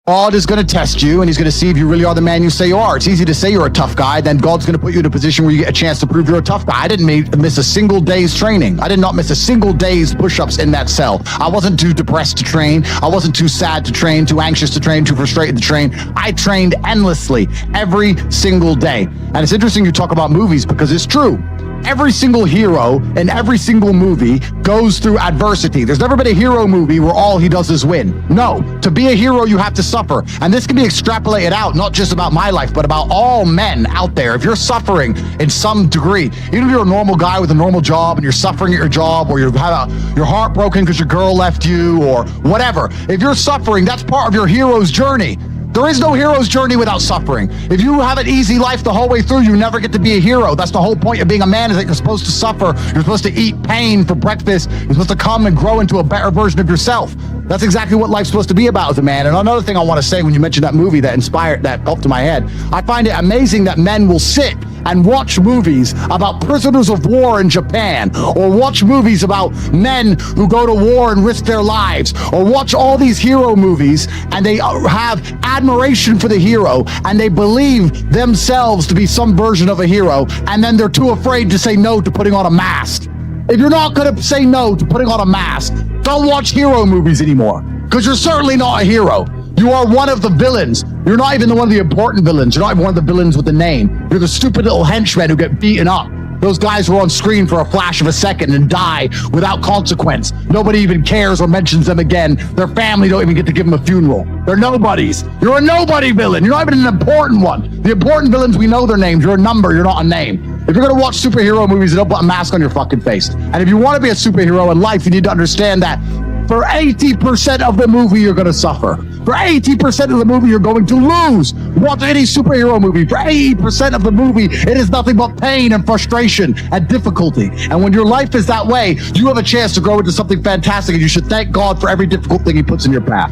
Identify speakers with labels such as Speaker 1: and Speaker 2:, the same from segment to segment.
Speaker 1: God is going to test you, and he's going to see if you really are the man you say you are. It's easy to say you're a tough guy, then God's going to put you in a position where you get a chance to prove you're a tough guy. I didn't miss a single day's training. I did not miss a single day's push-ups in that cell. I wasn't too depressed to train. I wasn't too sad to train, too anxious to train, too frustrated to train. I trained endlessly every single day. And it's interesting you talk about movies because it's true. Every single hero in every single movie goes through adversity. There's never been a hero movie where all he does is win. No, to be a hero, you have to suffer. And this can be extrapolated out, not just about my life, but about all men out there. If you're suffering in some degree, even if you're a normal guy with a normal job and you're suffering at your job, or you're heartbroken because your girl left you, or whatever, if you're suffering, that's part of your hero's journey. There is no hero's journey without suffering. If you have an easy life the whole way through, you never get to be a hero. That's the whole point of being a man, is that you're supposed to suffer. You're supposed to eat pain for breakfast. You're supposed to come and grow into a better version of yourself. That's exactly what life's supposed to be about as a man. And another thing I want to say, when you mentioned that movie that popped to my head, I find it amazing that men will sit and watch movies about prisoners of war in Japan, or watch movies about men who go to war and risk their lives, or watch all these hero movies, and they have admiration for the hero, and they believe themselves to be some version of a hero, and then they're too afraid to say no to putting on a mask. If you're not going to say no to putting on a mask, don't watch hero movies anymore, because you're certainly not a hero. You are one of the villains. You're not even one of the important villains. You're not even one of the villains with a name. You're the stupid little henchmen who get beaten up. Those guys who are on screen for a flash of a second and die without consequence. Nobody even cares or mentions them again. Their family don't even get to give them a funeral. They're nobodies. You're a nobody villain. You're not even an important one. The important villains, we know their names. You're a number. You're not a name. If you're going to watch superhero movies, don't put a mask on your fucking face. And if you want to be a superhero in life, you need to understand that for 80% of the movie, you're going to suffer. For 80% of the movie, you're going to lose. Watch any superhero movie. For 80% of the movie, it is nothing but pain and frustration and difficulty. And when your life is that way, you have a chance to grow into something fantastic, and you should thank God for every difficult thing he puts in your path.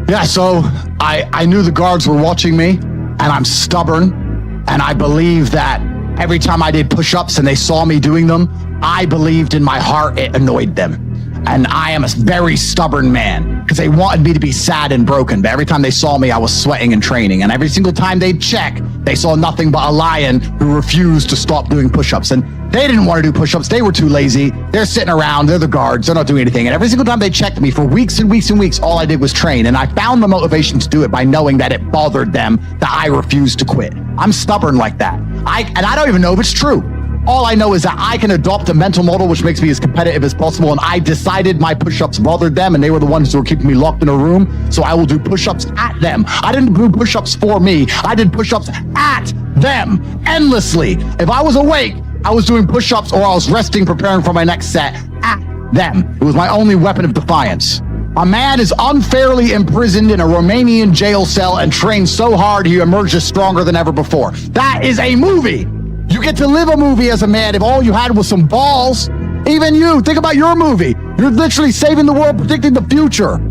Speaker 1: Yeah, so I knew the guards were watching me, and I'm stubborn, and I believe that every time I did push-ups and they saw me doing them, I believed in my heart it annoyed them. And I am a very stubborn man, because they wanted me to be sad and broken. But every time they saw me, I was sweating and training. And every single time they'd check, they saw nothing but a lion who refused to stop doing push-ups. And they didn't want to do push-ups. They were too lazy. They're sitting around. They're the guards. They're not doing anything. And every single time they checked me for weeks and weeks and weeks, all I did was train. And I found the motivation to do it by knowing that it bothered them that I refused to quit. I'm stubborn like that. And I don't even know if it's true. All I know is that I can adopt a mental model which makes me as competitive as possible, and I decided my push-ups bothered them, and they were the ones who were keeping me locked in a room, so I will do push-ups at them. I didn't do push-ups for me. I did push-ups at them endlessly. If I was awake, I was doing push-ups, or I was resting, preparing for my next set at them. It was my only weapon of defiance. A man is unfairly imprisoned in a Romanian jail cell and trained so hard he emerges stronger than ever before. That is a movie. You get to live a movie as a man if all you had was some balls. Even you, think about your movie. You're literally saving the world, predicting the future.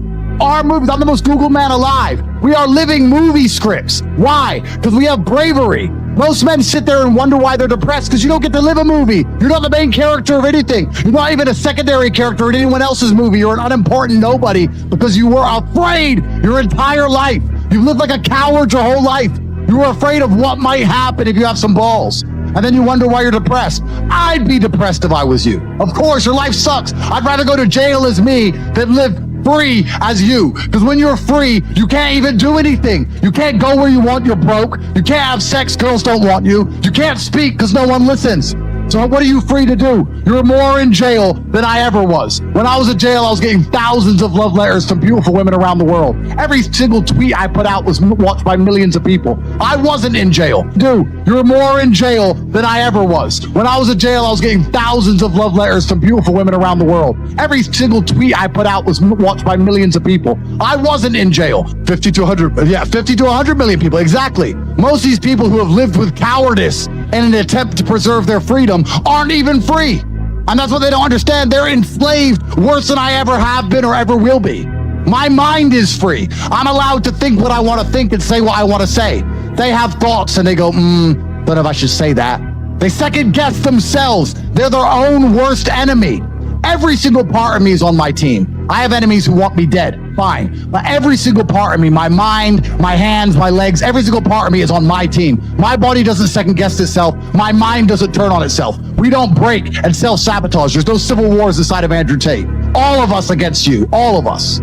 Speaker 1: Our movies, I'm the most Googled man alive. We are living movie scripts. Why? Because we have bravery. Most men sit there and wonder why they're depressed, because you don't get to live a movie. You're not the main character of anything. You're not even a secondary character in anyone else's movie. You're an unimportant nobody because you were afraid your entire life. You've lived like a coward your whole life. You were afraid of what might happen if you have some balls. And then you wonder why you're depressed. I'd be depressed if I was you. Of course, your life sucks. I'd rather go to jail as me than live free as you. Because when you're free, you can't even do anything. You can't go where you want, you're broke. You can't have sex, girls don't want you. You can't speak because no one listens. So what are you free to do? You're more in jail than I ever was. When I was in jail, I was getting thousands of love letters from beautiful women around the world. Every single tweet I put out was watched by millions of people. I wasn't in jail. Dude, you're more in jail than I ever was. When I was in jail, I was getting thousands of love letters from beautiful women around the world. Every single tweet I put out was watched by millions of people. I wasn't in jail. 50 to 100 million people, exactly. Most of these people who have lived with cowardice in an attempt to preserve their freedom aren't even free. And that's what they don't understand. They're enslaved worse than I ever have been or ever will be. My mind is free. I'm allowed to think what I want to think and say what I want to say. They have thoughts and they go, don't know if I should say that. They second guess themselves. They're their own worst enemy. Every single part of me is on my team. I have enemies who want me dead. Fine. But every single part of me, my mind, my hands, my legs, every single part of me is on my team. My body doesn't second guess itself. My mind doesn't turn on itself. We don't break and self-sabotage. There's no civil wars inside of Andrew Tate. All of us against you. All of us.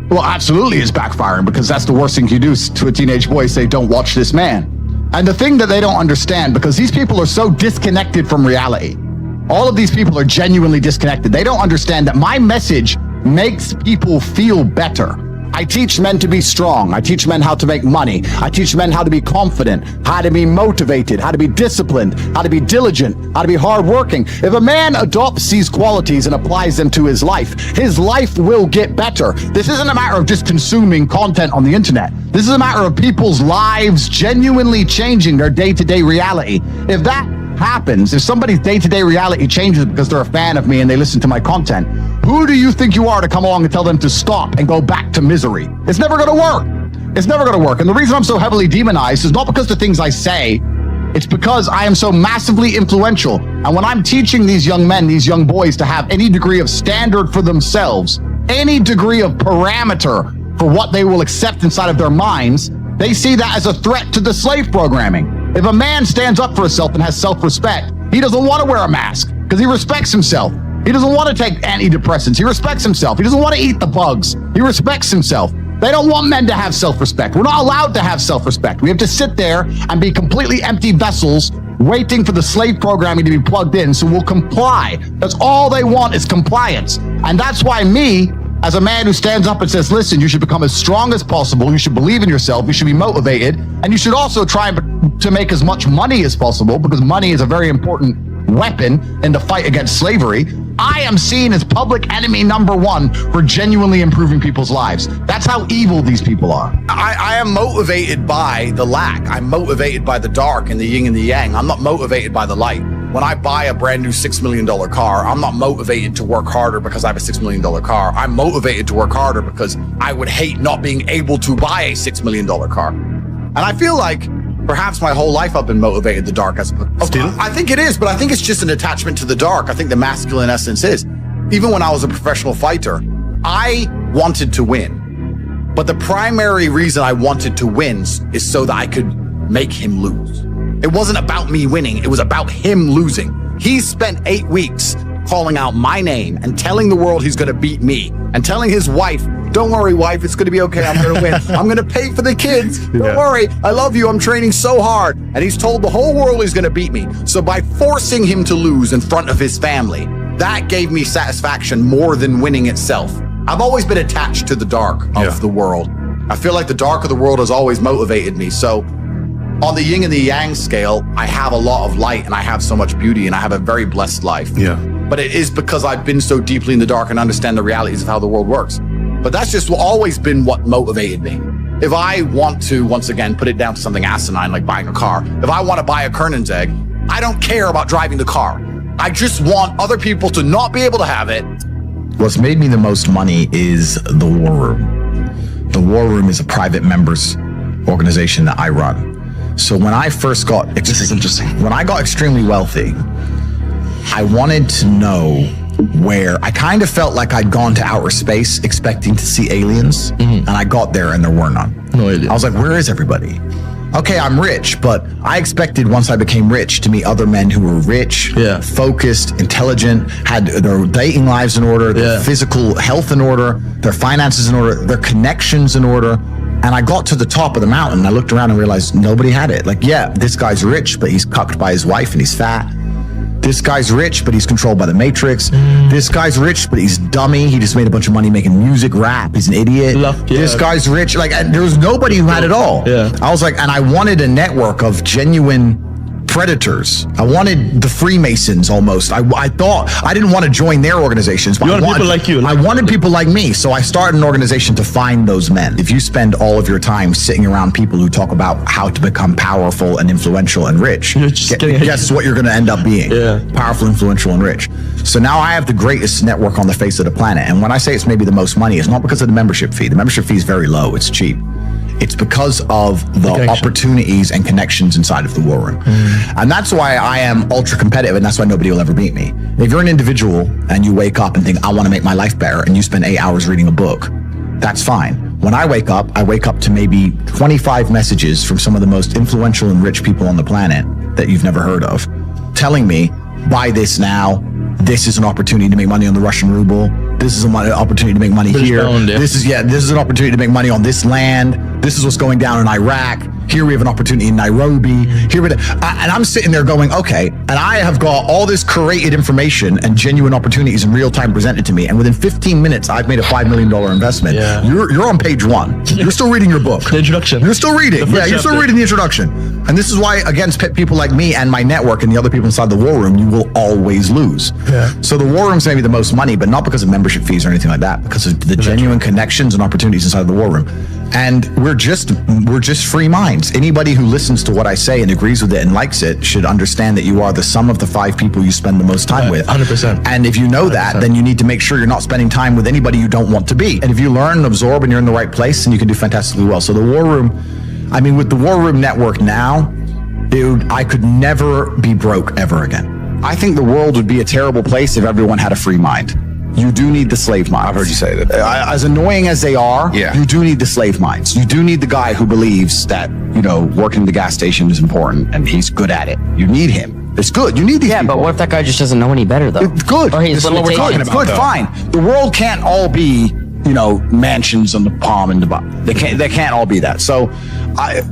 Speaker 1: Well, absolutely it's backfiring, because that's the worst thing you do to a teenage boy, say, don't watch this man. And the thing that they don't understand, because these people are so disconnected from reality. All of these people are genuinely disconnected. They don't understand that my message makes people feel better. I teach men to be strong. I teach men how to make money. I teach men how to be confident, how to be motivated, how to be disciplined, how to be diligent, how to be hardworking. If a man adopts these qualities and applies them to his life will get better. This isn't a matter of just consuming content on the internet. This is a matter of people's lives genuinely changing their day-to-day reality. If that happens, if somebody's day-to-day reality changes because they're a fan of me and they listen to my content, who do you think you are to come along and tell them to stop and go back to misery? It's never going to work. It's never going to work. And the reason I'm so heavily demonized is not because the things I say, it's because I am so massively influential. And when I'm teaching these young men, these young boys, to have any degree of standard for themselves, any degree of parameter for what they will accept inside of their minds, they see that as a threat to the slave programming. If a man stands up for himself and has self-respect, he doesn't want to wear a mask because he respects himself. He doesn't want to take antidepressants. He respects himself. He doesn't want to eat the bugs. He respects himself. They don't want men to have self-respect. We're not allowed to have self-respect. We have to sit there and be completely empty vessels waiting for the slave programming to be plugged in, so we'll comply. That's all they want, is compliance. And that's why me, as a man who stands up and says, listen, you should become as strong as possible. You should believe in yourself. You should be motivated. And you should also try to make as much money as possible, because money is a very important weapon in the fight against slavery. I am seen as public enemy #1 for genuinely improving people's lives. That's how evil these people are.
Speaker 2: I am motivated by the lack. I'm motivated by the dark and the yin and the yang. I'm not motivated by the light. When I buy a brand new $6 million car, I'm not motivated to work harder because I have a $6 million car. I'm motivated to work harder because I would hate not being able to buy a $6 million car. And I feel like perhaps my whole life I've been motivated the dark. Still? I think it is, but I think it's just an attachment to the dark. I think the masculine essence is. Even when I was a professional fighter, I wanted to win. But the primary reason I wanted to win is so that I could make him lose. It wasn't about me winning. It was about him losing. He spent 8 weeks calling out my name and telling the world he's going to beat me, and telling his wife, don't worry, wife, it's going to be okay. I'm going to win. I'm going to pay for the kids. Don't worry. I love you. I'm training so hard. And he's told the whole world he's going to beat me. So by forcing him to lose in front of his family, that gave me satisfaction more than winning itself. I've always been attached to the dark of the world. I feel like the dark of the world has always motivated me. So on the yin and the yang scale, I have a lot of light and I have so much beauty and I have a very blessed life.
Speaker 3: Yeah.
Speaker 2: But it is because I've been so deeply in the dark and understand the realities of how the world works. But that's just always been what motivated me. If I want to, once again, put it down to something asinine like buying a car, if I want to buy a Kernan's egg, I don't care about driving the car. I just want other people to not be able to have it.
Speaker 4: What's made me the most money is the War Room. The War Room is a private members organization that I run. So when I first got, this is interesting. When I got extremely wealthy, I wanted to know where, I kind of felt like I'd gone to outer space expecting to see aliens, and I got there and there were none.
Speaker 3: No alien.
Speaker 4: I was like, where is everybody? Okay, I'm rich, but I expected once I became rich to meet other men who were rich, focused, intelligent, had their dating lives in order, their physical health in order, their finances in order, their connections in order. And I got to the top of the mountain and I looked around and realized nobody had it. Like, yeah, this guy's rich, but he's cucked by his wife and he's fat. This guy's rich, but he's controlled by the Matrix. This guy's rich, but he's dummy. He just made a bunch of money making music, rap. He's an idiot. This guy's rich. Like, and there was nobody who had it all. I was like, and I wanted a network of genuine predators. I wanted the Freemasons almost. I thought, I didn't want to join their organizations, but
Speaker 3: I wanted people like you.
Speaker 4: I wanted people like me. So I started an organization to find those men. If you spend all of your time sitting around people who talk about how to become powerful and influential and rich, guess what you're going to end up being? Powerful, influential, and rich. So now I have the greatest network on the face of the planet. And when I say it's maybe the most money, it's not because of the membership fee. The membership fee is very low. It's cheap. It's because of the opportunities and connections inside of the war room. And that's why I am ultra competitive, and that's why nobody will ever beat me. If you're an individual and you wake up and think, I want to make my life better, and you spend 8 hours reading a book, that's fine. When I wake up to maybe 25 messages from some of the most influential and rich people on the planet that you've never heard of, telling me, buy this now, this is an opportunity to make money on the Russian ruble, this is an opportunity to make money here, this is an opportunity to make money on this land, this is what's going down in Iraq, here we have an opportunity in Nairobi, and I'm sitting there going, okay, and I have got all this curated information and genuine opportunities in real time presented to me, and within 15 minutes I've made a $5 million investment. You're on page 1. You're still reading your book.
Speaker 3: The introduction.
Speaker 4: You're still reading. You're still reading the introduction. And this is why, against people like me and my network and the other people inside the war room, you will always lose. So the war room's maybe the most money, but not because of membership fees or anything like that, because of the genuine connections and opportunities inside of the war room. And we're just free minds. Anybody who listens to what I say and agrees with it and likes it should understand that you are the sum of the 5 people you spend the most time with.
Speaker 3: 100%.
Speaker 4: And if you know that, then you need to make sure you're not spending time with anybody you don't want to be. And if you learn and absorb and you're in the right place, then you can do fantastically well. So the war room, I mean, with the war room network now, dude, I could never be broke ever again. I think the world would be a terrible place if everyone had a free mind. You do need the slave minds.
Speaker 2: I've heard you say that.
Speaker 4: As annoying as they are, you do need the slave minds. You do need the guy who believes that, working the gas station is important and he's good at it. You need him. It's good. You need these people.
Speaker 5: But what if that guy just doesn't know any better, though?
Speaker 4: It's good.
Speaker 5: Or he's
Speaker 4: This is what we're talking about. Good, fine. The world can't all be, mansions on the palm and the bottom. They can't all be that. So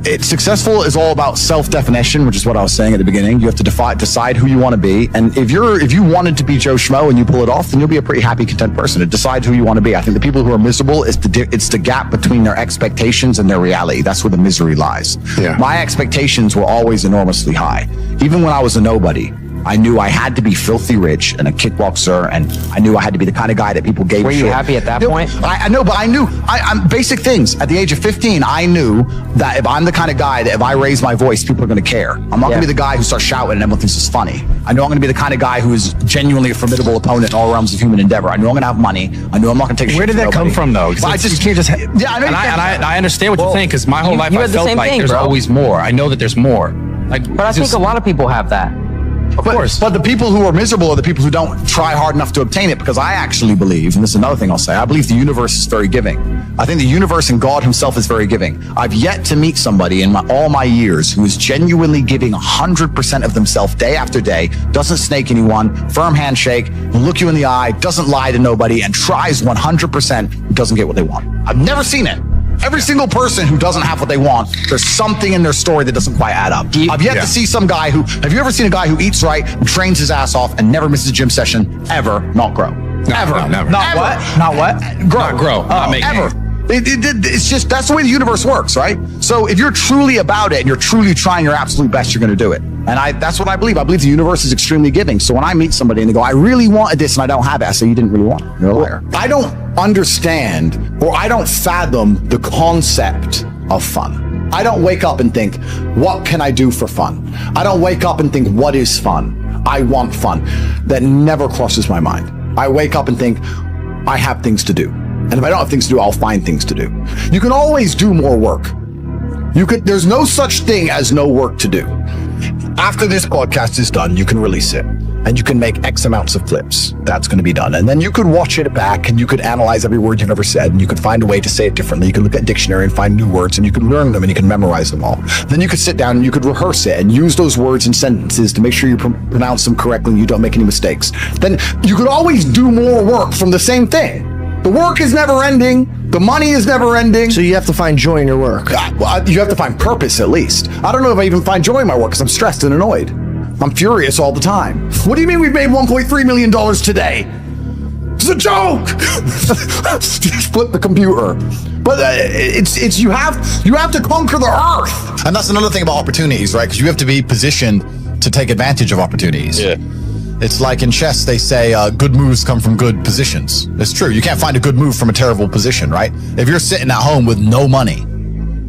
Speaker 4: it's successful is all about self-definition, which is what I was saying at the beginning. You have to decide who you want to be. And if you wanted to be Joe Schmo and you pull it off, then you'll be a pretty happy, content person. It decides who you want to be. I think the people who are miserable, it's the gap between their expectations and their reality. That's where the misery lies. My expectations were always enormously high. Even when I was a nobody, I knew I had to be filthy rich and a kickboxer, and I knew I had to be the kind of guy that people gave a shit.
Speaker 5: Were you happy at that point?
Speaker 4: I know, but I knew I'm basic things. At the age of 15, I knew that if I'm the kind of guy that if I raise my voice, people are going to care. I'm not going to be the guy who starts shouting and everyone thinks it's funny. I know I'm going to be the kind of guy who is genuinely a formidable opponent in all realms of human endeavor. I know I'm going to have money. I know I'm not going to take shit.
Speaker 3: Where did that come from, though?
Speaker 4: I just can't just. Yeah, I know.
Speaker 3: And I understand what you're saying, because my whole life I felt like there's always more. I know that there's more.
Speaker 5: But I think a lot of people have that.
Speaker 3: Of course.
Speaker 4: But the people who are miserable are the people who don't try hard enough to obtain it, because I actually believe, and this is another thing I'll say, I believe the universe is very giving. I think the universe and God himself is very giving. I've yet to meet somebody in all my years who is genuinely giving 100% of themselves day after day, doesn't snake anyone, firm handshake, will look you in the eye, doesn't lie to nobody, and tries 100%, doesn't get what they want. I've never seen it. Every single person who doesn't have what they want, there's something in their story that doesn't quite add up. I've yet to see some guy have you ever seen a guy who eats right, and trains his ass off, and never misses a gym session, ever not grow?
Speaker 3: Ever. Never.
Speaker 4: Not ever.
Speaker 3: What? Not what?
Speaker 4: Grow.
Speaker 3: Not grow. Not make
Speaker 4: ever. It's just, that's the way the universe works, right? So if you're truly about it and you're truly trying your absolute best, you're going to do it. And that's what I believe. I believe the universe is extremely giving. So when I meet somebody and they go, I really wanted this and I don't have it, I say, you didn't really want it. You're a liar. I don't understand, or I don't fathom the concept of fun. I don't wake up and think, what can I do for fun? I don't wake up and think, what is fun? I want fun. That never crosses my mind. I wake up and think, I have things to do. And if I don't have things to do, I'll find things to do. You can always do more work. There's no such thing as no work to do. After this podcast is done, you can release it and you can make X amounts of clips. That's going to be done. And then you could watch it back and you could analyze every word you've ever said, and you could find a way to say it differently. You could look at a dictionary and find new words, and you could learn them and you can memorize them all. Then you could sit down and you could rehearse it and use those words and sentences to make sure you pronounce them correctly and you don't make any mistakes. Then you could always do more work from the same thing. The work is never ending. The money is never ending.
Speaker 6: So you have to find joy in your work.
Speaker 4: You have to find purpose, at least. I don't know if I even find joy in my work because I'm stressed and annoyed. I'm furious all the time. What do you mean we've made $1.3 million today? It's a joke. Flip the computer. But it's you have to conquer the earth.
Speaker 1: And that's another thing about opportunities, right? Because you have to be positioned to take advantage of opportunities.
Speaker 3: Yeah.
Speaker 1: It's like in chess, they say good moves come from good positions. It's true. You can't find a good move from a terrible position, right? If you're sitting at home with no money,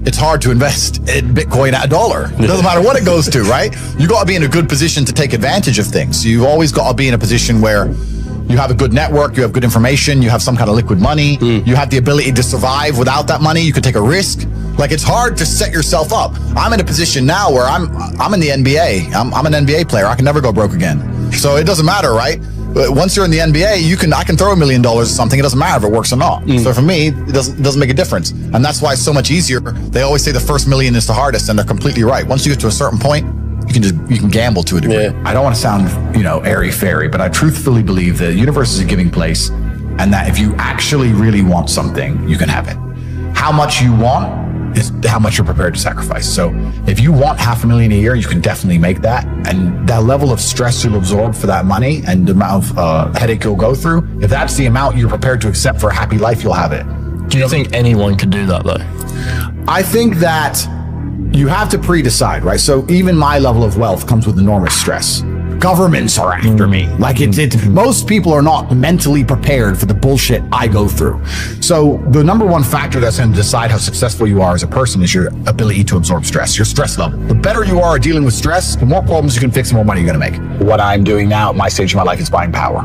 Speaker 1: it's hard to invest in Bitcoin at $1. It doesn't matter what it goes to, right? You got to be in a good position to take advantage of things. You've always got to be in a position where you have a good network, you have good information, you have some kind of liquid money, you have the ability to survive without that money, you could take a risk.
Speaker 4: Like, it's hard to set yourself up. I'm in a position now where I'm in the NBA. I'm an NBA player. I can never go broke again. So it doesn't matter, right? But once you're in the NBA, I can throw $1 million or something. It doesn't matter if it works or not. So for me, it doesn't make a difference. And that's why it's so much easier. They always say the first million is the hardest, and they're completely right. Once you get to a certain point, you can gamble to a degree.
Speaker 6: Yeah.
Speaker 1: I don't want to sound, airy-fairy, but I truthfully believe the universe is a giving place, and that if you actually really want something, you can have it. How much you want is how much you're prepared to sacrifice. So if you want $500,000 a year, you can definitely make that. And that level of stress you'll absorb for that money and the amount of headache you'll go through, if that's the amount you're prepared to accept for a happy life, you'll have it.
Speaker 6: Do you think anyone could do that though?
Speaker 1: I think that you have to pre-decide, right? So even my level of wealth comes with enormous stress. Governments are after me. Like most people are not mentally prepared for the bullshit I go through. So the number one factor that's going to decide how successful you are as a person is your ability to absorb stress, your stress level. The better you are at dealing with stress, the more problems you can fix, the more money you're going to make. What I'm doing now at my stage of my life is buying power.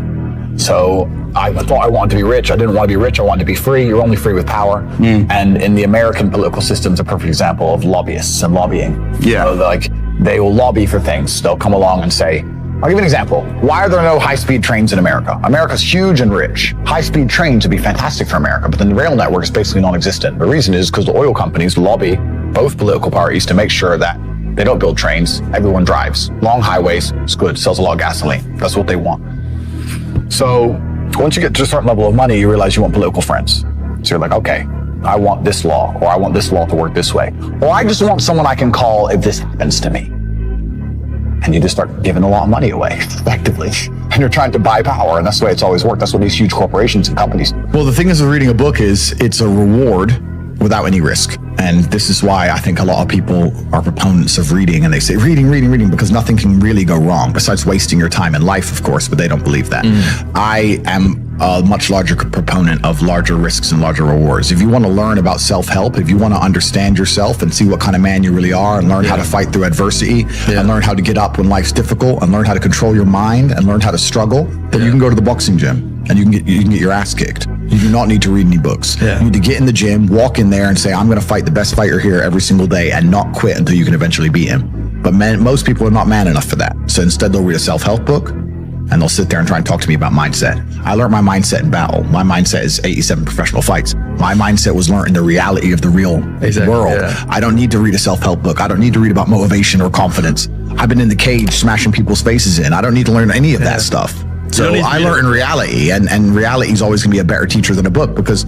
Speaker 1: So I thought I wanted to be rich. I didn't want to be rich. I wanted to be free. You're only free with power. And in the American political system, it's a perfect example of lobbyists and lobbying.
Speaker 2: Yeah.
Speaker 1: Like they will lobby for things. They'll come along and say, I'll give you an example. Why are there no high-speed trains in America? America's huge and rich. High-speed trains would be fantastic for America, but then the rail network is basically non-existent. The reason is because the oil companies lobby both political parties to make sure that they don't build trains. Everyone drives. Long highways, it's good, sells a lot of gasoline. That's what they want. So once you get to a certain level of money, you realize you want political friends. So you're like, okay, I want this law, or I want this law to work this way. Or I just want someone I can call if this happens to me. And you just start giving a lot of money away, effectively. And you're trying to buy power, and that's the way it's always worked. That's what these huge corporations and companies.
Speaker 4: Well, the thing is with reading a book is it's a reward without any risk. And this is why I think a lot of people are proponents of reading, and they say reading, because nothing can really go wrong besides wasting your time in life, of course, but they don't believe that. I am a much larger proponent of larger risks and larger rewards. If you want to learn about self-help, if you want to understand yourself and see what kind of man you really are and learn how to fight through adversity and learn how to get up when life's difficult and learn how to control your mind and learn how to struggle, then you can go to the boxing gym and you can get your ass kicked. You do not need to read any books. You need to get in the gym, walk in there and say, I'm going to fight the best fighter here every single day and not quit until you can eventually beat him. But most people are not man enough for that. So instead they'll read a self-help book and they'll sit there and try and talk to me about mindset. I learned my mindset in battle. My mindset is 87 professional fights. My mindset was learned in the reality of the real world. I don't need to read a self-help book. I don't need to read about motivation or confidence. I've been in the cage smashing people's faces in. I don't need to learn any of that stuff. So I learned in reality, and reality is always going to be a better teacher than a book, because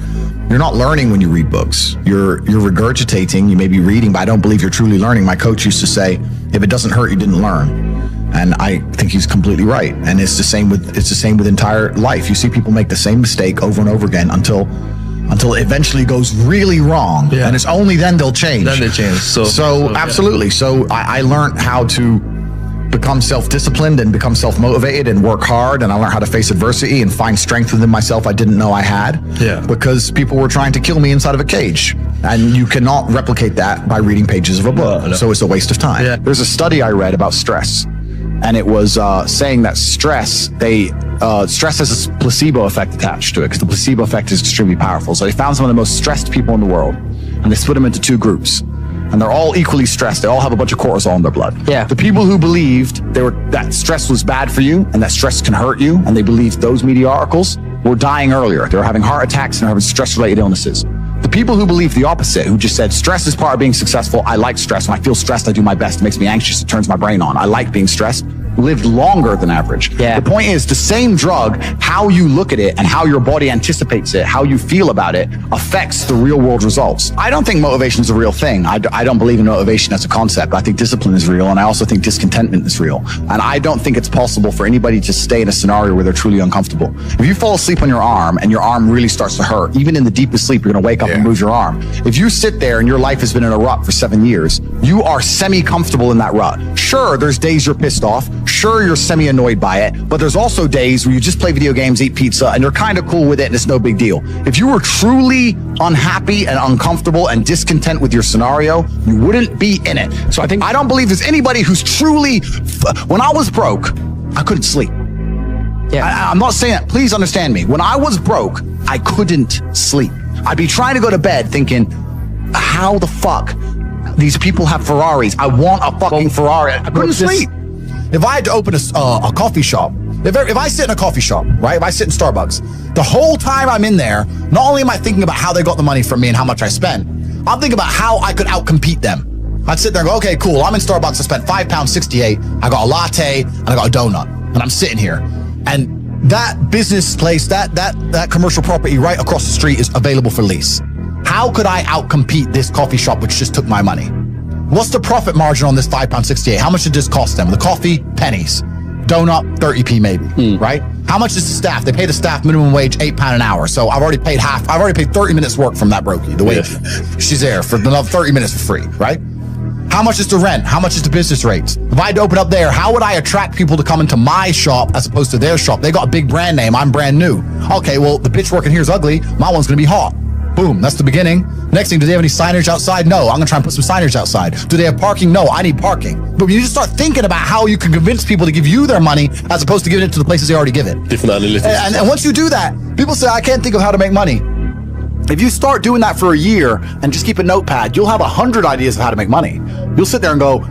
Speaker 4: you're not learning when you read books. You're regurgitating. You may be reading, but I don't believe you're truly learning. My coach used to say, if it doesn't hurt, you didn't learn. And I think he's completely right. And it's the same with entire life. You see people make the same mistake over and over again until it eventually goes really wrong. And it's only then they'll change.
Speaker 6: Then they change. So
Speaker 4: absolutely. So I learned how to become self-disciplined and become self-motivated and work hard, and I learned how to face adversity and find strength within myself I didn't know I had, because people were trying to kill me inside of a cage, and you cannot replicate that by reading pages of a book. So it's a waste of time.
Speaker 1: There's a study I read about stress, and it was saying that stress has a placebo effect attached to it, because the placebo effect is extremely powerful. So they found some of the most stressed people in the world, and they split them into two groups. And they're all equally stressed. They all have a bunch of cortisol in their blood. The people who believed that stress was bad for you and that stress can hurt you, and they believed those mediocres, were dying earlier. They were having heart attacks and having stress-related illnesses. The people who believed the opposite, who just said, stress is part of being successful. I like stress. When I feel stressed, I do my best. It makes me anxious. It turns my brain on. I like being stressed. Lived longer than average. The point is, the same drug, how you look at it and how your body anticipates it, how you feel about it, affects the real world results. I don't think motivation is a real thing. I don't believe in motivation as a concept. I think discipline is real, and I also think discontentment is real. And I don't think it's possible for anybody to stay in a scenario where they're truly uncomfortable. If you fall asleep on your arm and your arm really starts to hurt, even in the deepest sleep, you're going to wake up and move your arm. If you sit there and your life has been in a rut for 7 years, you are semi-comfortable in that rut. Sure, there's days you're pissed off. Sure, you're semi-annoyed by it, but there's also days where you just play video games, eat pizza, and you're kind of cool with it, and it's no big deal. If you were truly unhappy and uncomfortable and discontent with your scenario, you wouldn't be in it. So I don't believe there's anybody who's truly... When I was broke, I couldn't sleep. I'm not saying that. Please understand me. When I was broke, I couldn't sleep. I'd be trying to go to bed thinking,
Speaker 4: how the fuck these people have Ferraris. I want a fucking Ferrari. I couldn't sleep. If I had to open a coffee shop, if I sit in a coffee shop, right? If I sit in Starbucks, the whole time I'm in there, not only am I thinking about how they got the money from me and how much I spent, I'm thinking about how I could outcompete them. I'd sit there and go, okay, cool. I'm in Starbucks. I spent £5.68. I got a latte and I got a donut, and I'm sitting here. And that business place, that commercial property right across the street is available for lease. How could I outcompete this coffee shop which just took my money? What's the profit margin on this £5.68? How much did this cost them? The coffee, pennies. Donut, 30p maybe, right? How much is the staff? They pay the staff minimum wage £8 an hour. So I've already paid half. I've already paid 30 minutes work from that brokey, the wage. She's there for another 30 minutes for free, right? How much is the rent? How much is the business rates? If I had to open up there, how would I attract people to come into my shop as opposed to their shop? They got a big brand name. I'm brand new. Okay, well, the bitch working here is ugly. My one's going to be hot. Boom, that's the beginning. Next thing, do they have any signage outside? No, I'm gonna try and put some signage outside. Do they have parking? No, I need parking. But when you just start thinking about how you can convince people to give you their money as opposed to giving it to the places they already give it.
Speaker 6: Different analytics.
Speaker 4: And once you do that, people say, I can't think of how to make money. If you start doing that for a year and just keep a notepad, you'll have 100 ideas of how to make money. You'll sit there and go,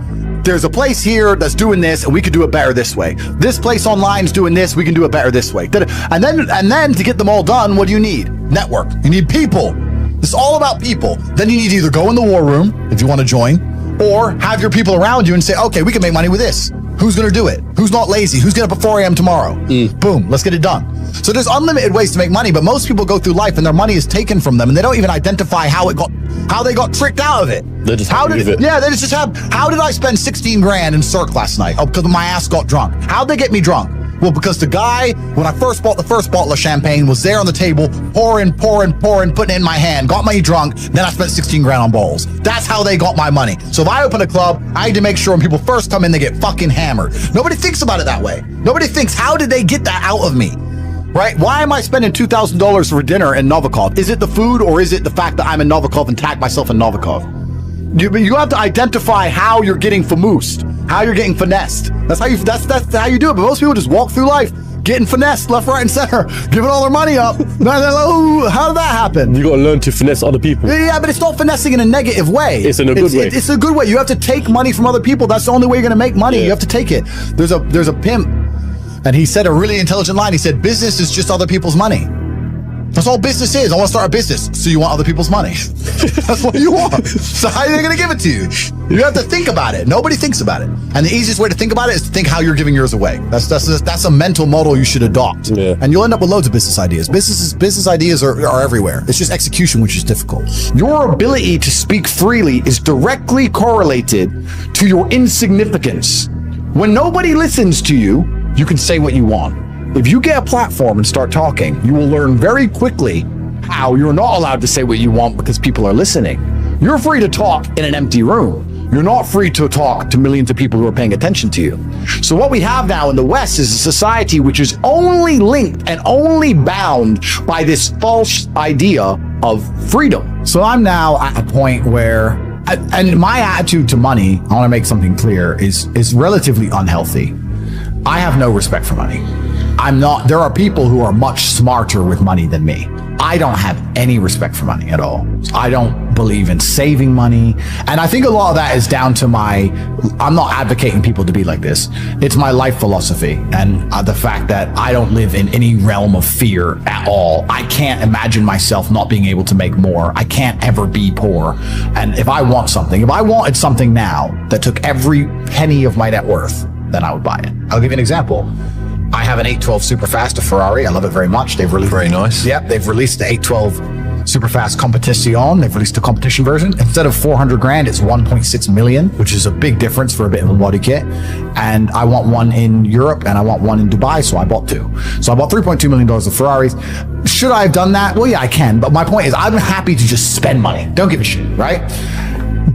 Speaker 4: there's a place here that's doing this and we could do it better this way. This place online is doing this, we can do it better this way. And then to get them all done, what do you need? Network. You need people. It's all about people. Then you need to either go in the war room if you want to join, or have your people around you and say, okay, we can make money with this. Who's going to do it? Who's not lazy? Who's getting up at 4 a.m. tomorrow? Boom, let's get it done. So there's unlimited ways to make money, but most people go through life and their money is taken from them and they don't even identify how they got tricked out of it.
Speaker 6: They just give it.
Speaker 4: Yeah, they just have, how did I spend 16 grand in Cirque last night? Oh, because my ass got drunk. How'd they get me drunk? Well, because the guy, when I first bought the first bottle of champagne, was there on the table, pouring, putting it in my hand, got me drunk, then I spent 16 grand on bottles. That's how they got my money. So if I open a club, I need to make sure when people first come in, they get fucking hammered. Nobody thinks about it that way. Nobody thinks, how did they get that out of me? Right? Why am I spending $2,000 for dinner in Novikov? Is it the food or is it the fact that I'm in Novikov and tag myself in Novikov? You have to identify how you're getting famoosed, how you're getting finessed. That's how you do it. But most people just walk through life getting finessed left, right, and center, giving all their money up. How did that happen?
Speaker 6: You got to learn to finesse other people.
Speaker 4: Yeah, but it's not finessing in a negative way.
Speaker 6: It's in a good way.
Speaker 4: It's a good way. You have to take money from other people. That's the only way you're going to make money. Yeah. You have to take it. There's a pimp, and he said a really intelligent line. He said, business is just other people's money. That's all business is. I want to start a business. So you want other people's money. That's what you want. So how are they going to give it to you? You have to think about it. Nobody thinks about it. And the easiest way to think about it is to think how you're giving yours away. That's a mental model you should adopt. Yeah. And you'll end up with loads of business ideas. Business ideas are everywhere. It's just execution which is difficult. Your ability to speak freely is directly correlated to your insignificance. When nobody listens to you, you can say what you want. If you get a platform and start talking, you will learn very quickly how you're not allowed to say what you want because people are listening. You're free to talk in an empty room. You're not free to talk to millions of people who are paying attention to you. So what we have now in the West is a society which is only linked and only bound by this false idea of freedom. So I'm now at a point where, and my attitude to money, I want to make something clear, is relatively unhealthy. I have no respect for money. There are people who are much smarter with money than me. I don't have any respect for money at all. I don't believe in saving money. And I think a lot of that is down to I'm not advocating people to be like this. It's my life philosophy and the fact that I don't live in any realm of fear at all. I can't imagine myself not being able to make more. I can't ever be poor. And if I wanted something now that took every penny of my net worth, then I would buy it. I'll give you an example. I have an 812 Superfast, a Ferrari. I love it very much. They've released
Speaker 6: very nice.
Speaker 4: Yep, they've released the 812 Superfast Competition. They've released a competition version. Instead of 400 grand, it's 1.6 million, which is a big difference for a bit of a body kit. And I want one in Europe and I want one in Dubai, so I bought two. So I bought $3.2 million of Ferraris. Should I have done that? Well, yeah, I can. But my point is, I'm happy to just spend money. Don't give a shit, right?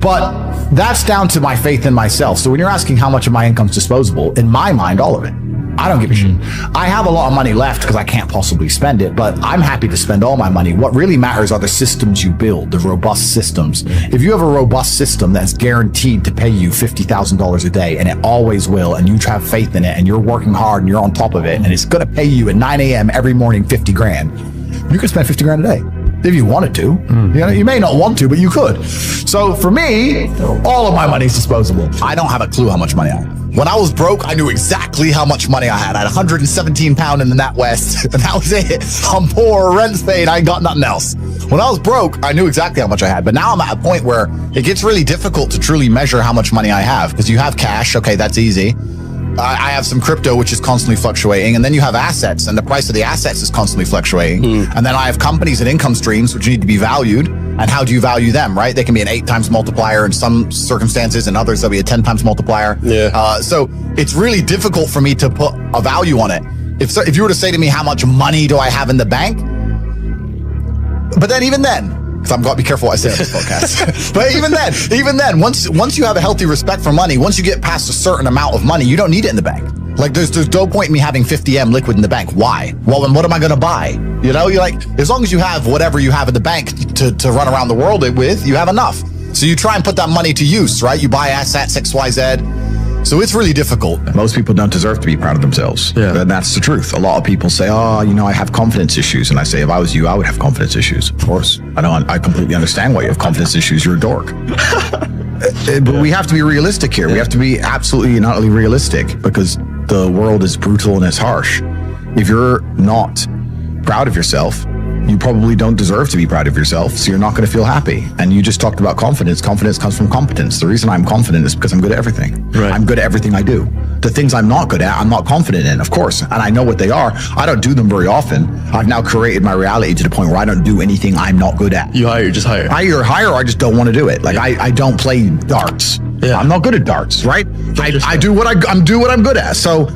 Speaker 4: But that's down to my faith in myself. So when you're asking how much of my income's disposable, in my mind, all of it. I don't give a shit. I have a lot of money left because I can't possibly spend it, but I'm happy to spend all my money. What really matters are the systems you build, the robust systems. If you have a robust system that's guaranteed to pay you $50,000 a day, and it always will, and you have faith in it, and you're working hard and you're on top of it, and it's going to pay you at 9 a.m. every morning 50 grand, you can spend 50 grand a day. if you wanted to. You know, you may not want to, but you could. So for me, all of my money is disposable.
Speaker 2: I don't have a clue how much money I have. When I was broke, I knew exactly how much money I had. I had 117 pound in the NatWest, and that was it. I'm poor, rent's paid, I ain't got nothing else. When I was broke, I knew exactly how much I had. But now I'm at a point where it gets really difficult to truly measure how much money I have. Because you have cash, okay, that's easy. I have some crypto, which is constantly fluctuating. And then you have assets, and the price of the assets is constantly fluctuating. And then I have companies and income streams, which need to be valued. And how do you value them, right? They can be an 8 times multiplier in some circumstances, and others they'll be a 10 times multiplier. So it's really difficult for me to put a value on it. If you were to say to me, how much money do I have in the bank? But then even then, because I've got to be careful what I say on this podcast. But even then, once you have a healthy respect for money, once you get past a certain amount of money, you don't need it in the bank. Like there's no point in me having 50M liquid in the bank. Why? Well, then what am I going to buy? You know, you're like, as long as you have whatever you have in the bank to run around the world with, you have enough. So you try and put that money to use, right? You buy assets, XYZ. So it's really difficult.
Speaker 4: Most people don't deserve to be proud of themselves. Yeah. And that's the truth. A lot of people say, oh, you know, I have confidence issues. And I say, if I was you, I would have confidence issues. Of course. I completely understand why you have confidence issues. You're a dork. But we have to be realistic here. We have to be absolutely and utterly realistic because the world is brutal and it's harsh. If you're not proud of yourself, you probably don't deserve to be proud of yourself, so you're not going to feel happy. And you just talked about confidence. Confidence comes from competence. The reason I'm confident is because I'm good at everything. Right. I'm good at everything I do. The things I'm not good at, I'm not confident in, of course. And I know what they are. I don't do them very often. I've now created my reality to the point where I don't do anything I'm not good at.
Speaker 6: You just hire.
Speaker 4: I either hire or I just don't want to do it. Like I don't play darts. Yeah. I'm not good at darts, right? I do what I'm good at. So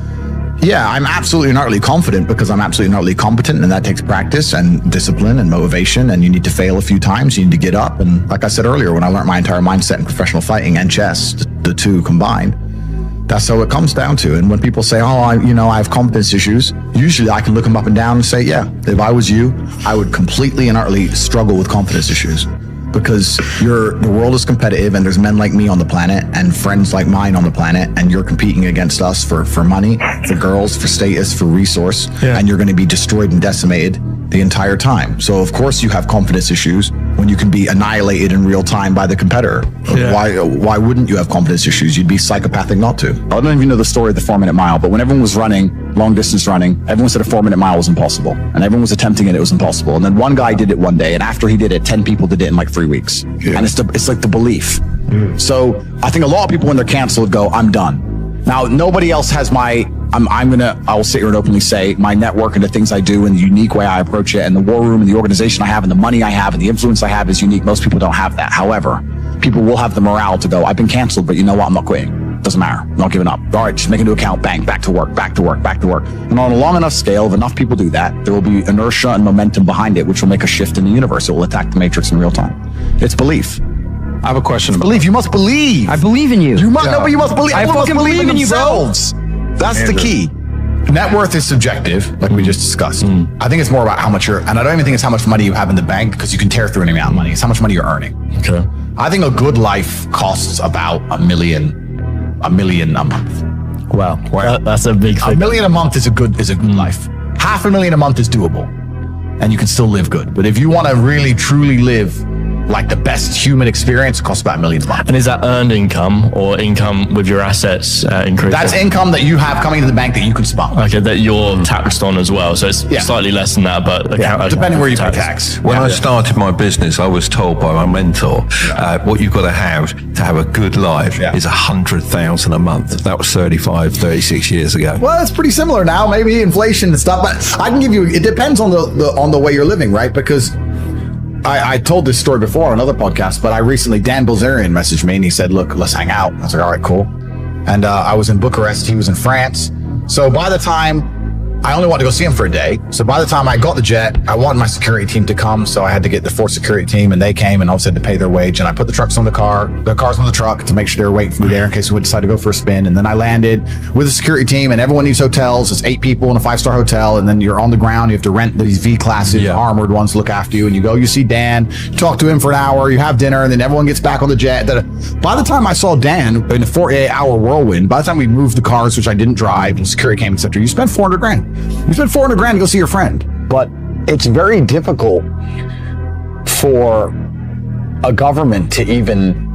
Speaker 4: yeah, I'm absolutely and utterly confident because I'm absolutely and utterly competent, and that takes practice and discipline and motivation, and you need to fail a few times, you need to get up. And like I said earlier, when I learned my entire mindset in professional fighting and chess, the two combined, that's how it comes down to. And when people say, oh, I have competence issues, usually I can look them up and down and say, yeah, if I was you, I would completely and utterly struggle with competence issues. Because the world is competitive and there's men like me on the planet and friends like mine on the planet, and you're competing against us for money, for girls, for status, for resource, and you're going to be destroyed and decimated the entire time. So of course you have confidence issues when you can be annihilated in real time by the competitor. Why wouldn't you have confidence issues? You'd be psychopathic not to.
Speaker 1: I don't even know the story of the 4-minute mile, but when everyone was running, long distance running, everyone said a 4-minute mile was impossible. And everyone was attempting it was impossible. And then one guy did it one day, and after he did it, 10 people did it in like 3 weeks. Yeah. And it's like the belief. So I think a lot of people when they're canceled go, I'm done. Now, nobody else has I will sit here and openly say my network and the things I do and the unique way I approach it and the war room and the organization I have and the money I have and the influence I have is unique. Most people don't have that. However, people will have the morale to go, I've been canceled, but you know what? I'm not quitting. Doesn't matter. I'm not giving up. All right, just make a new account, bang, back to work, back to work, back to work. And on a long enough scale, if enough people do that, there will be inertia and momentum behind it, which will make a shift in the universe. It will attack the matrix in real time. It's belief.
Speaker 3: I have a question.
Speaker 1: Belief. You must believe.
Speaker 5: I believe in you.
Speaker 1: You must, no, but you must believe.
Speaker 5: I fucking believe in you, bro.
Speaker 1: That's the key.
Speaker 2: Net worth is subjective, like we just discussed. I think it's more about how much and I don't even think it's how much money you have in the bank because you can tear through any amount of money. It's how much money you're earning.
Speaker 6: Okay.
Speaker 2: I think a good life costs about $1 million a month.
Speaker 6: Wow. That's a big thing.
Speaker 2: $1 million a month is a good life. $500,000 a month is doable and you can still live good. But if you want to really truly live like the best human experience, it costs about $1 million a month.
Speaker 6: And is that earned income or income with your assets increasing?
Speaker 2: That's income that you have coming into the bank that you can spend.
Speaker 6: Okay, that you're taxed on as well. So it's slightly less than that, but
Speaker 2: depending where you pay tax.
Speaker 7: When I started my business, I was told by my mentor, what you've got to have a good life is 100,000 a month. That was 36 years ago.
Speaker 4: Well, it's pretty similar now. Maybe inflation and stuff, but I can give you. It depends on the way you're living, right? Because I told this story before on another podcast, but Dan Bilzerian messaged me and he said, look, let's hang out. I was like, all right, cool. And I was in Bucharest. He was in France. So by the time I only wanted to go see him for a day. So by the time I got the jet, I wanted my security team to come. So I had to get the 4th security team and they came and also had to pay their wage. And I put the cars on the truck to make sure they were waiting for me there in case we would decide to go for a spin. And then I landed with a security team and everyone needs hotels. It's 8 people in a 5-star hotel. And then you're on the ground. You have to rent these V-classes, armored ones to look after you. And you go, you see Dan, talk to him for an hour, you have dinner, and then everyone gets back on the jet. By the time I saw Dan in a 48-hour whirlwind, by the time we moved the cars, which I didn't drive, and security came, etc., you spent $400,000. You spent $400,000 to go see your friend. But it's very difficult for a government to even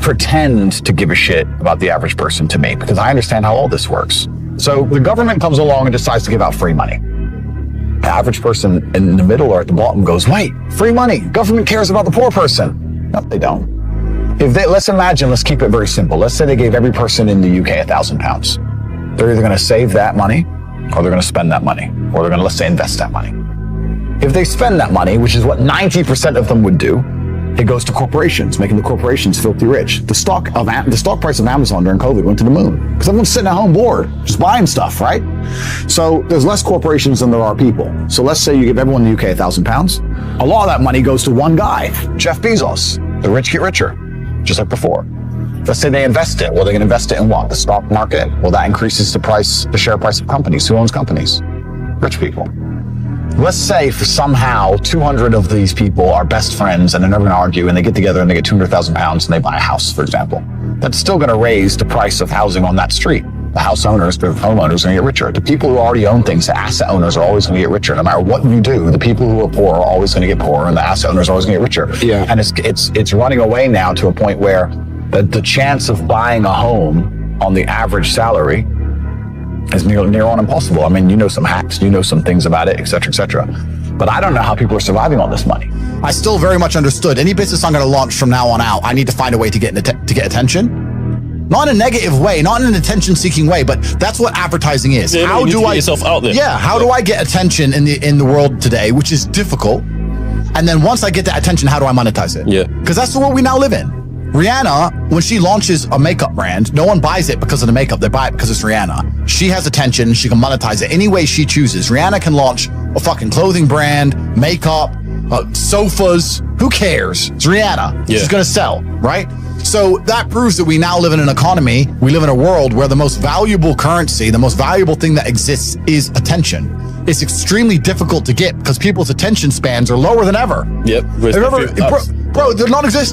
Speaker 4: pretend to give a shit about the average person to me, because I understand how all this works. So the government comes along and decides to give out free money. The average person in the middle or at the bottom goes, wait, free money. Government cares about the poor person. No, they don't. Let's imagine, let's keep it very simple. Let's say they gave every person in the UK £1,000. They're either going to save that money or they're going to spend that money, or they're going to, let's say, invest that money. If they spend that money, which is what 90% of them would do, it goes to corporations, making the corporations filthy rich. The stock price of Amazon during COVID went to the moon because everyone's sitting at home bored, just buying stuff, right? So there's less corporations than there are people. So let's say you give everyone in the UK £1,000. A lot of that money goes to one guy, Jeff Bezos. The rich get richer, just like before. Let's say they invest it. Well, they're going to invest it in what? The stock market. Well, that increases the share price of companies. Who owns companies? Rich people. Let's say for somehow 200 of these people are best friends and they're never going to argue, and they get together and they get £200,000 and they buy a house, for example. That's still going to raise the price of housing on that street. The house owners, the homeowners are going to get richer. The people who already own things, the asset owners, are always going to get richer. No matter what you do, the people who are poor are always going to get poorer, and the asset owners are always going to get richer.
Speaker 8: Yeah.
Speaker 4: And it's running away now to a point where the chance of buying a home on the average salary is near on impossible. I mean, you know some hacks, you know some things about it, et cetera, et cetera. But I don't know how people are surviving on this money.
Speaker 2: I still very much understood any business I'm going to launch from now on out, I need to find a way to get attention. Not in a negative way, not in an attention-seeking way, but that's what advertising is.
Speaker 6: Yeah,
Speaker 2: how
Speaker 6: you need
Speaker 2: do
Speaker 6: to get
Speaker 2: I
Speaker 6: yourself out there?
Speaker 2: Yeah, how do I get attention in the world today, which is difficult? And then once I get that attention, how do I monetize it?
Speaker 6: Yeah.
Speaker 2: Because that's the world we now live in. Rihanna, when she launches a makeup brand, no one buys it because of the makeup. They buy it because it's Rihanna. She has attention. She can monetize it any way she chooses. Rihanna can launch a fucking clothing brand, makeup, sofas. Who cares? It's Rihanna.
Speaker 6: Yeah.
Speaker 2: She's going to sell, right? So that proves that we now live in an economy. We live in a world where the most valuable currency, the most valuable thing that exists is attention. It's extremely difficult to get because people's attention spans are lower than ever.
Speaker 6: Yep.
Speaker 2: Bro, they're non-existent.